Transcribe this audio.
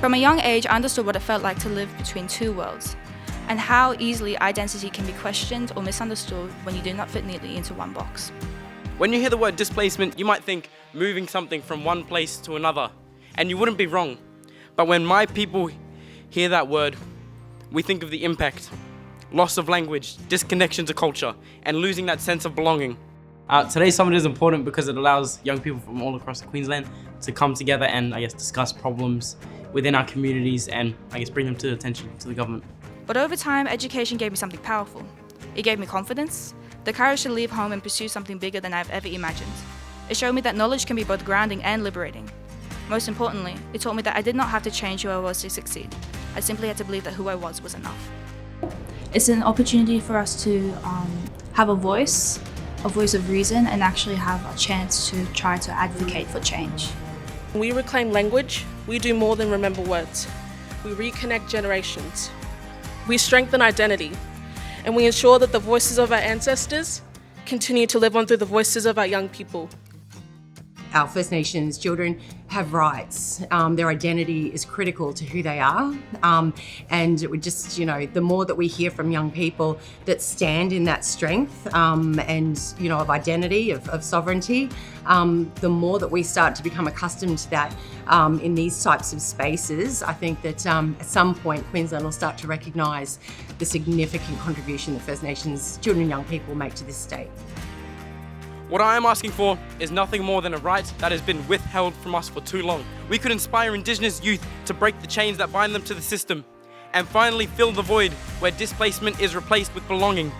From a young age, I understood what it felt like to live between two worlds, and how easily identity can be questioned or misunderstood when you do not fit neatly into one box. When you hear the word displacement, you might think moving something from one place to another, and you wouldn't be wrong. But when my people hear that word, we think of the impact, loss of language, disconnection to culture, and losing that sense of belonging. Today's summit is important because it allows young people from all across Queensland to come together and discuss problems within our communities and bring them to attention to the government. But over time, education gave me something powerful. It gave me confidence, the courage to leave home and pursue something bigger than I've ever imagined. It showed me that knowledge can be both grounding and liberating. Most importantly, it taught me that I did not have to change who I was to succeed. I simply had to believe that who I was enough. It's an opportunity for us to have a voice of reason, and actually have a chance to try to advocate for change. When we reclaim language, we do more than remember words. We reconnect generations. We strengthen identity, and we ensure that the voices of our ancestors continue to live on through the voices of our young people. Our First Nations children have rights. Their identity is critical to who they are. And it would just, the more that we hear from young people that stand in that strength and, of identity, of sovereignty, the more that we start to become accustomed to that in these types of spaces. I think that at some point Queensland will start to recognise the significant contribution that First Nations children and young people make to this state. What I am asking for is nothing more than a right that has been withheld from us for too long. We could inspire Indigenous youth to break the chains that bind them to the system and finally fill the void where displacement is replaced with belonging.